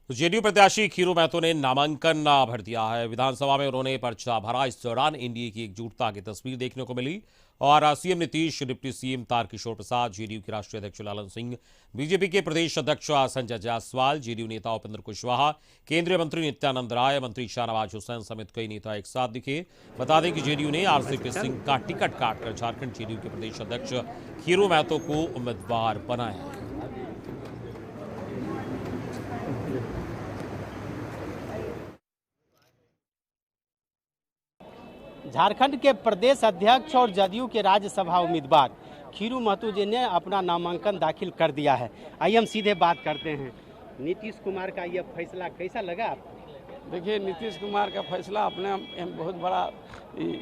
तो जेडीयू प्रत्याशी खीरू महतो ने नामांकन भर दिया है। विधानसभा में उन्होंने पर्चा भरा। इस दौरान एनडीए की एकजुटता की तस्वीर देखने को मिली और CM Nitish, deputy CM Tarkishore Prasad, JDU के राष्ट्रीय अध्यक्ष ललन सिंह, बीजेपी के प्रदेश अध्यक्ष संजय जायसवाल, जेडीयू नेता उपेंद्र कुशवाहा, केंद्रीय मंत्री नित्यानंद राय, मंत्री शाहनवाज हुसैन समेत कई नेता एक साथ दिखे। बता दें कि जेडीयू ने आरसीपी सिंह का टिकट काटकर झारखंड जेडीयू के प्रदेश अध्यक्ष खीरू महतो को उम्मीदवार बनाया है। झारखंड के प्रदेश अध्यक्ष और जदयू के राज्यसभा उम्मीदवार खीरू महतो जी ने अपना नामांकन दाखिल कर दिया है। आइए हम सीधे बात करते हैं। नीतीश कुमार का यह फैसला कैसा लगा आपको? देखिए, नीतीश कुमार का फैसला अपने बहुत बड़ा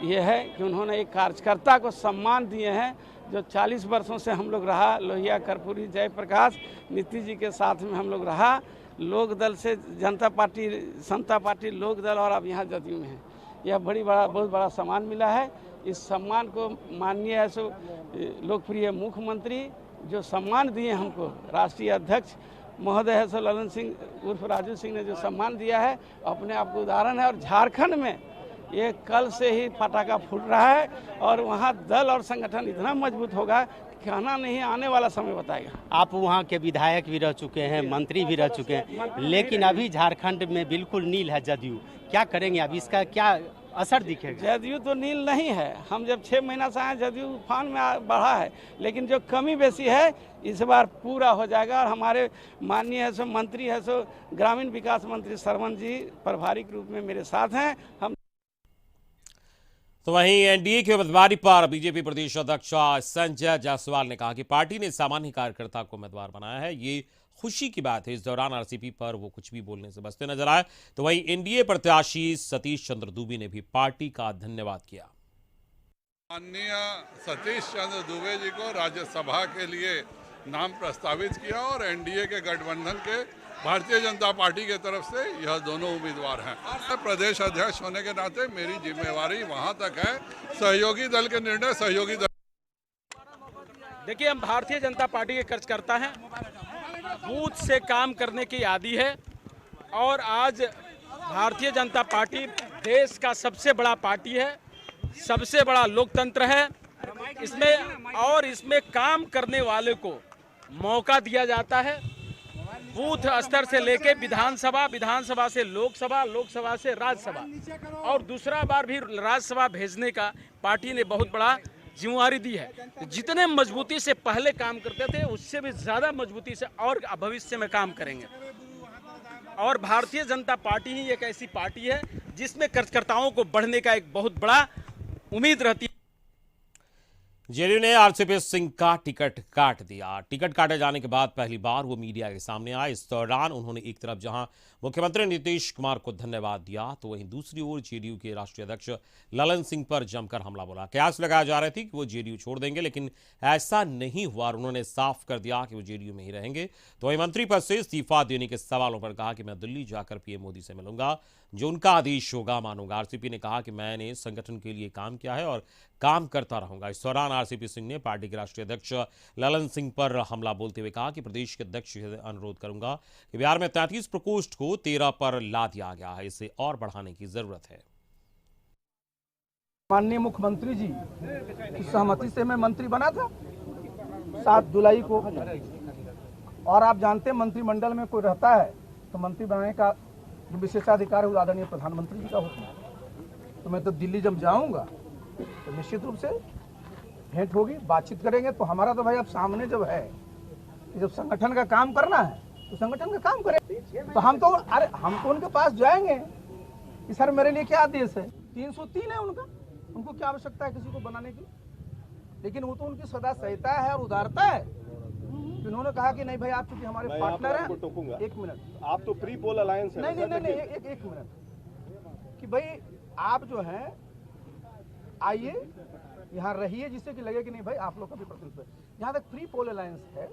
ये है कि उन्होंने एक कार्यकर्ता को सम्मान दिए हैं जो 40 वर्षों से हम लोग रहा। लोहिया, कर्पूरी, जयप्रकाश, नीतीश जी के साथ में हम लोग रहा। लोक दल से जनता पार्टी, समता पार्टी, लोक दल और अब यहाँ जदयू में है। यह बहुत बड़ा सम्मान मिला है। इस सम्मान को माननीय है सो लोकप्रिय मुख्यमंत्री जो सम्मान दिए हमको, राष्ट्रीय अध्यक्ष महोदय है सो ललन सिंह उर्फ राजू सिंह ने जो सम्मान दिया है, अपने आप को उदाहरण है। और झारखंड में ये कल से ही पटाखा फूट रहा है और वहाँ दल और संगठन इतना मजबूत होगा, कहना नहीं, आने वाला समय बताएगा। आप वहाँ के विधायक भी रह चुके हैं, मंत्री भी रह चुके हैं, लेकिन अभी झारखंड में बिल्कुल नील है जदयू। क्या करेंगे अब, इसका क्या असर दिखेगा? जदयू तो नील नहीं है। हम जब 6 महीना से आए, जदयू तूफान में बढ़ा है, लेकिन जो कमी बेसी है इस बार पूरा हो जाएगा। और हमारे माननीय है सो मंत्री है सो ग्रामीण विकास मंत्री सरवन जी प्रभारी के रूप में मेरे साथ हैं। हम तो वहीं एनडीए की उम्मीदवारी पर बीजेपी प्रदेश अध्यक्ष संजय जायसवाल ने कहा कि पार्टी ने सामान्य कार्यकर्ता को उम्मीदवार बनाया है, ये खुशी की बात है। इस दौरान आरसीपी पर वो कुछ भी बोलने से बचते नजर आए। तो वहीं एनडीए प्रत्याशी सतीश चंद्र दुबे ने भी पार्टी का धन्यवाद किया। माननीय सतीश चंद्र दुबे जी को राज्यसभा के लिए नाम प्रस्तावित किया और एनडीए के गठबंधन के भारतीय जनता पार्टी के तरफ से यह दोनों उम्मीदवार हैं। प्रदेश अध्यक्ष होने के नाते मेरी जिम्मेवारी वहां तक है, सहयोगी दल के निर्णय सहयोगी दल। देखिए, हम भारतीय जनता पार्टी के कार्यकर्ता हैं, बूथ से काम करने की आदी है और आज भारतीय जनता पार्टी देश का सबसे बड़ा पार्टी है, सबसे बड़ा लोकतंत्र है। इसमें काम करने वाले को मौका दिया जाता है। बूथ स्तर से लेके विधानसभा, विधानसभा से लोकसभा, लोकसभा से राज्यसभा और दूसरा बार भी राज्यसभा भेजने का पार्टी ने बहुत बड़ा जिम्मेवारी दी है। जितने मजबूती से पहले काम करते थे उससे भी ज़्यादा मजबूती से और भविष्य में काम करेंगे। और भारतीय जनता पार्टी ही एक ऐसी पार्टी है जिसमें कार्यकर्ताओं को बढ़ने का एक बहुत बड़ा उम्मीद रहती है। जेडीयू ने आरसीपी सिंह का टिकट काट दिया। टिकट काटे जाने के बाद पहली बार वो मीडिया के सामने आए। इस दौरान उन्होंने एक तरफ जहां मुख्यमंत्री नीतीश कुमार को धन्यवाद दिया, तो वहीं दूसरी ओर जेडीयू के राष्ट्रीय अध्यक्ष ललन सिंह पर जमकर हमला बोला। कयास लगाया जा रही थी कि वो जेडीयू छोड़ देंगे, लेकिन ऐसा नहीं हुआ और उन्होंने साफ कर दिया कि वो जेडीयू में ही रहेंगे। तो वहीं मंत्री पद से इस्तीफा देने के सवालों पर कहा कि मैं दिल्ली जाकर पीएम मोदी से मिलूंगा, जो उनका आदेश होगा मानूंगा। आरसीपी ने कहा कि मैंने संगठन के लिए काम किया है और काम करता रहूंगा। इस दौरान आरसीपी सिंह ने पार्टी के राष्ट्रीय अध्यक्ष ललन सिंह पर हमला बोलते हुए कहा कि प्रदेश के अध्यक्ष से अनुरोध करूंगा कि बिहार में 33 प्रकोष्ठ को 13 पर ला दिया गया है, इसे और बढ़ाने की जरूरत है। माननीय मुख्यमंत्री जी की सहमति से मैं मंत्री बना था 7 जुलाई को। और आप जानते हैं मंत्रिमंडल में कोई रहता है तो मंत्री बनाने का जो विशेषाधिकार है वो आदरणीय प्रधानमंत्री जी का होता है। तो मैं तो दिल्ली जब जाऊंगा तो निश्चित रूप से भेंट होगी, बातचीत करेंगे। तो हमारा तो भाई अब सामने जब है कि जब संगठन का काम करना है तो संगठन का काम करें। तो हम तो उनके पास जाएंगे कि सर मेरे लिए क्या आदेश है। 303 है उनको क्या आवश्यकता है किसी को बनाने की, लेकिन वो तो उनकी सदा सहता है और उदारता है। उन्होंने कहा कि नहीं भाई आप चूंकि हमारे पार्टनर हैं। एक मिनट, आप तो प्री पोल अलायंस है। नहीं, एक मिनट कि भाई आप जो हैं आइए यहाँ रहिए, जिससे कि लगे कि नहीं भाई आप लोग का भी प्रतिनिधित्व है। जहाँ तक प्री पोल अलायंस है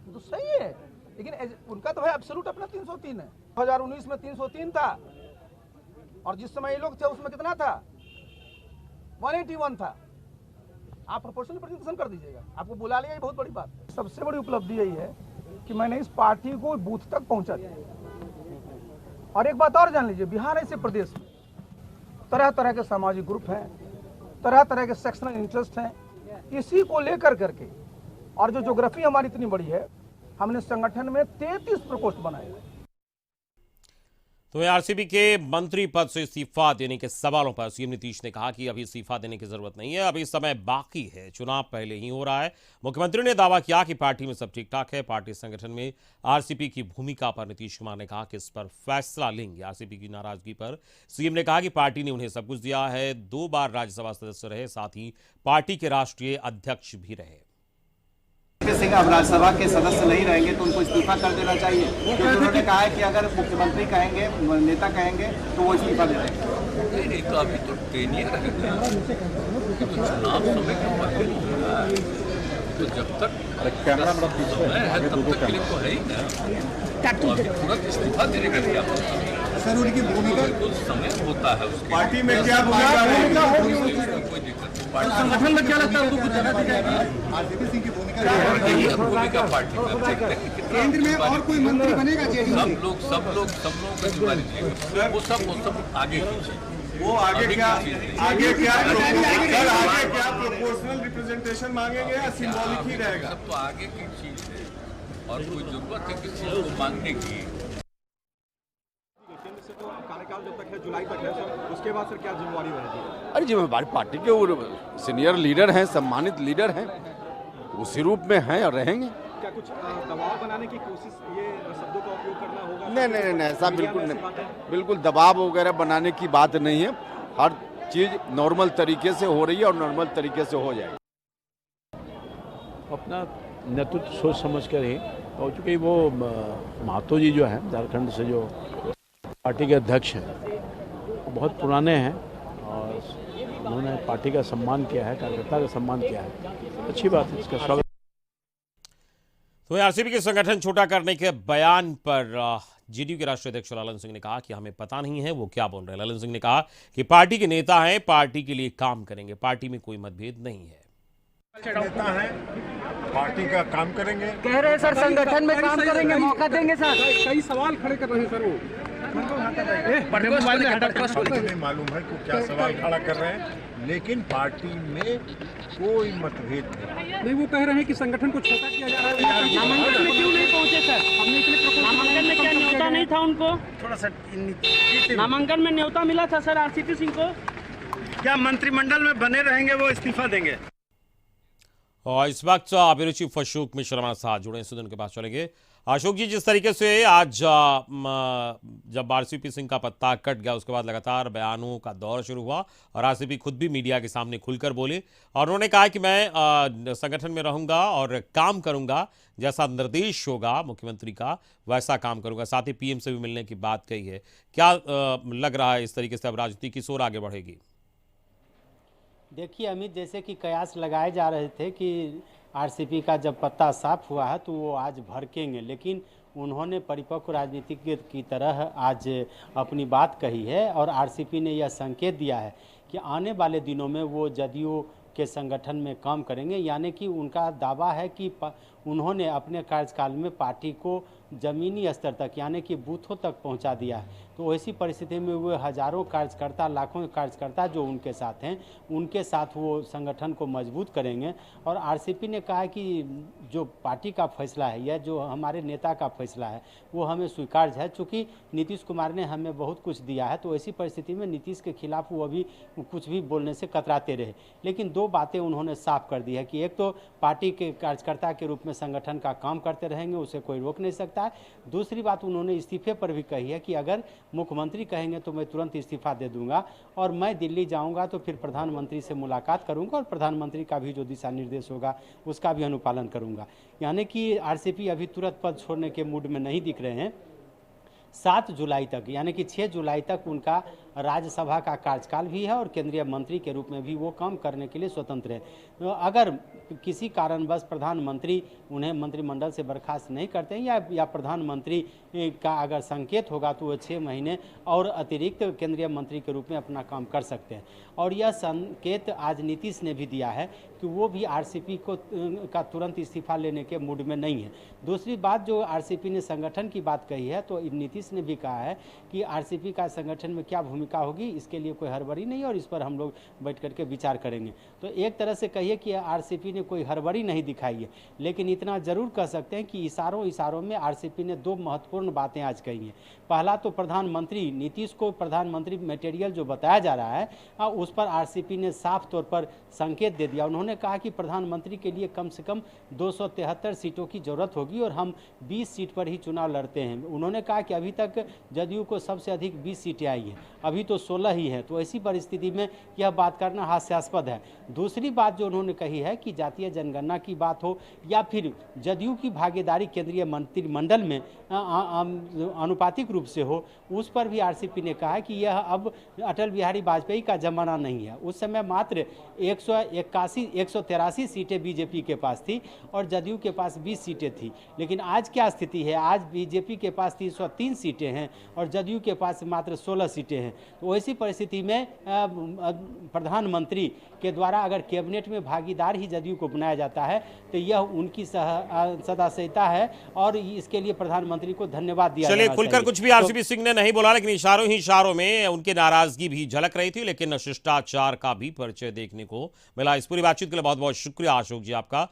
तो सही है, लेकिन उनका तो भाई एब्सोल्यूट अपना 303 है। 2019 में 303 था और जिस समय ये लोग थे उसमें कितना था, 181 था। आप प्रोपोर्शनल प्रतिनिधित्व कर दीजिएगा, आपको बुला लिया, ये बहुत बड़ी बात है। सबसे बड़ी उपलब्धि यही है कि मैंने इस पार्टी को बूथ तक पहुंचा दिया। और एक बात और जान लीजिए, बिहार ऐसे प्रदेश में तरह तरह के सामाजिक ग्रुप हैं, तरह तरह के सेक्शनल इंटरेस्ट हैं, इसी को लेकर करके और जो ज्योग्राफी हमारी इतनी बड़ी है, हमने संगठन में 33 प्रकोष्ठ बनाए हैं। तो आरसीपी के मंत्री पद से इस्तीफा देने के सवालों पर सीएम नीतीश ने कहा कि अभी इस्तीफा देने की जरूरत नहीं है, अभी समय बाकी है, चुनाव पहले ही हो रहा है। मुख्यमंत्री ने दावा किया कि पार्टी में सब ठीक ठाक है। पार्टी संगठन में आरसीपी की भूमिका पर नीतीश कुमार ने कहा कि इस पर फैसला लेंगे। आरसीपी की नाराजगी पर सीएम ने कहा कि पार्टी ने उन्हें सब कुछ दिया है, 2 बार राज्यसभा सदस्य रहे, साथ ही पार्टी के राष्ट्रीय अध्यक्ष भी रहे। सिंह अब राज्यसभा के सदस्य नहीं रहेंगे तो उनको इस्तीफा कर देना चाहिए, क्योंकि उन्होंने कहा है कि अगर मुख्यमंत्री कहेंगे, नेता कहेंगे तो वो इस्तीफा दे देंगे। नहीं तो अभी तो टेनियर है, तो चुनाव समय का पहले हो रहा है, तो जब तक समय है तब तक के लिए तो है ही ना। तो अभी तुरंत इस्तीफा देने का क्या सर, उनकी भूमिका कुछ समय होता है उसके पार्टी में क्या भूमिका होगी, कोई दिक्कत नहीं। संगठन में क्या लगता है उनको कुछ जगह दी जाएगी? आरसीपी सिंह की भूमिका पार्टी में केंद्र में और कोई मंत्री बनेगा? सब लोगों का जिम्मेदारी लेंगे, वो सब आगे कीजिए। वो आगे क्या प्रोपोर्शनल रिप्रेजेंटेशन मांगेंगे या सिंबॉलिक ही रहेगा? सब तो आगे की चीज है और कोई जरूरत है किसी चीज को मांगने की। केंद्र से तो कार्यकाल जब तक है जुलाई तक है सर, उसके बाद सर क्या जिम्मेवारी रहेगी? अरे जी हमारी पार्टी के सीनियर लीडर हैं, सम्मानित लीडर हैं, उसी रूप में हैं और रहेंगे। क्या कुछ दबाव बनाने की कोशिश, ये शब्दों का उपयोग करना होगा? नहीं, ऐसा बिल्कुल नहीं, बिल्कुल दबाव वगैरह बनाने की बात नहीं है। हर चीज नॉर्मल तरीके से हो रही है और नॉर्मल तरीके से हो जाएगी। अपना नेतृत्व सोच समझ कर ही, और चूँकि वो महतो जी जो है झारखंड से जो पार्टी के अध्यक्ष हैं, वो बहुत पुराने हैं और उन्होंने पार्टी का सम्मान किया है, कार्यकर्ता का सम्मान किया है, अच्छी बात है, इसका स्वागत। तो आरसीपी के संगठन छोटा करने के बयान पर जेडीयू के राष्ट्रीय अध्यक्ष ललन सिंह ने कहा कि हमें पता नहीं है वो क्या बोल रहे हैं। ललन सिंह ने कहा कि पार्टी के नेता हैं, पार्टी के लिए काम करेंगे, पार्टी में कोई मतभेद नहीं है। नेता है, पार्टी का काम करेंगे, कह रहे हैं सर, संगठन में काम करेंगे, मौका देंगे सर। कई सवाल खड़े कर रहे हैं सर, वो नहीं मालूम है कि क्या सवाल खड़ा कर रहे हैं, लेकिन पार्टी में कोई मतभेद नहीं। वो कह रहे हैं कि संगठन को छोटा किया जा रहा है। नामांकन में क्यों नहीं पहुंचे सर? नामांकन में क्या न्योता नहीं था उनको? थोड़ा सा नामांकन में न्योता मिला था सर आरसीपी सिंह को। क्या मंत्रिमंडल में बने रहेंगे, वो इस्तीफा देंगे? और इस वक्त ब्यूरो चीफ अशोक मिश्र हमारे साथ जुड़े हैं, उनके पास चलेंगे। अशोक जी, जिस तरीके से आज जब आरसीपी सिंह का पत्ता कट गया, उसके बाद लगातार बयानों का दौर शुरू हुआ और आरसीपी खुद भी मीडिया के सामने खुलकर बोले और उन्होंने कहा कि मैं संगठन में रहूंगा और काम करूंगा, जैसा निर्देश होगा मुख्यमंत्री का वैसा काम करूंगा, साथ ही पीएम से भी मिलने की बात कही है। क्या लग रहा है इस तरीके से अब राजनीति किस ओर आगे बढ़ेगी? देखिए अमित, जैसे कि कयास लगाए जा रहे थे कि आरसीपी का जब पत्ता साफ हुआ है तो वो आज भड़केंगे, लेकिन उन्होंने परिपक्व राजनीतिज्ञ की तरह आज अपनी बात कही है और आरसीपी ने यह संकेत दिया है कि आने वाले दिनों में वो जदयू के संगठन में काम करेंगे। यानी कि उनका दावा है कि उन्होंने अपने कार्यकाल में पार्टी को ज़मीनी स्तर तक यानी कि बूथों तक पहुंचा दिया है। तो ऐसी परिस्थिति में वो हज़ारों कार्यकर्ता, लाखों कार्यकर्ता जो उनके साथ हैं, उनके साथ वो संगठन को मजबूत करेंगे। और आरसीपी ने कहा कि जो पार्टी का फैसला है या जो हमारे नेता का फैसला है वो हमें स्वीकार्य है। चूँकि नीतीश कुमार ने हमें बहुत कुछ दिया है, तो ऐसी परिस्थिति में नीतीश के खिलाफ वो अभी कुछ भी बोलने से कतराते रहे। लेकिन 2 बातें उन्होंने साफ कर दी है कि एक तो पार्टी के कार्यकर्ता के रूप में संगठन का काम करते रहेंगे, उसे कोई रोक नहीं सकता है। दूसरी बात उन्होंने इस्तीफे पर भी कही है कि अगर मुख्यमंत्री कहेंगे तो मैं तुरंत इस्तीफा दे दूंगा और मैं दिल्ली जाऊंगा तो फिर प्रधानमंत्री से मुलाकात करूंगा और प्रधानमंत्री का भी जो दिशा निर्देश होगा उसका भी अनुपालन करूंगा। यानी कि आरसीपी अभी तुरंत पद छोड़ने के मूड में नहीं दिख रहे हैं। 7 जुलाई तक यानी कि 6 जुलाई तक उनका राज्यसभा का कार्यकाल भी है और केंद्रीय मंत्री के रूप में भी वो काम करने के लिए स्वतंत्र है। तो अगर किसी कारणवश प्रधानमंत्री उन्हें मंत्रिमंडल से बर्खास्त नहीं करते हैं या प्रधानमंत्री का अगर संकेत होगा तो वो 6 महीने और अतिरिक्त केंद्रीय मंत्री के रूप में अपना काम कर सकते हैं। और यह संकेत आज नीतीश ने भी दिया है कि वो भी आरसीपी का तुरंत इस्तीफा लेने के मूड में नहीं है। दूसरी बात, जो आरसीपी ने संगठन की बात कही है, तो नीतीश ने भी कहा है कि आरसीपी का संगठन में क्या भूमिका होगी, इसके लिए कोई हड़बड़ी नहीं है और इस पर हम लोग बैठ करके विचार करेंगे। तो एक तरह से कहिए कि आरसीपी ने कोई हड़बड़ी नहीं दिखाई है, लेकिन इतना जरूर कह सकते हैं कि इशारों में आरसीपी ने 2 महत्वपूर्ण बातें आज कही हैं। पहला तो प्रधानमंत्री नीतीश को प्रधानमंत्री मटेरियल जो बताया जा रहा है उस पर आरसीपी ने साफ तौर पर संकेत दे दिया। उन्होंने कहा कि प्रधानमंत्री के लिए कम से कम 273 सीटों की जरूरत होगी और हम 20 सीट पर ही चुनाव लड़ते हैं। उन्होंने कहा कि अभी तक जदयू को सबसे अधिक 20 सीटें आई हैं, अभी तो 16 ही हैं, तो ऐसी परिस्थिति में यह बात करना हास्यास्पद है। दूसरी बात जो उन्होंने कही है कि जातीय जनगणना की बात हो या फिर जदयू की भागीदारी केंद्रीय मंत्रिमंडल में अनुपातिक रूप से हो, उस पर भी आरसीपी ने कहा कि यह अब अटल बिहारी वाजपेयी का जमाना नहीं है। उस समय मात्र 183 सीटें बीजेपी के पास थी और जदयू के पास 20 सीटें थी, लेकिन आज क्या स्थिति है? आज बीजेपी के पास 303 सीटें हैं और जदयू के पास मात्र 16 सीटें हैं। तो ऐसी परिस्थिति में प्रधानमंत्री के द्वारा अगर कैबिनेट में भागीदार ही जदयू को बनाया जाता है तो यह उनकी सदाशयता है और इसके लिए प्रधानमंत्री को धन्यवाद दिया। चलिए, खुलकर कुछ भी आरसीपी सिंह ने नहीं बोला, लेकिन इशारों में उनकी नाराजगी भी झलक रही थी, लेकिन शिष्टाचार का भी परिचय देखने को मिला। इस पूरी बातचीत के लिए बहुत बहुत शुक्रिया अशोक जी आपका।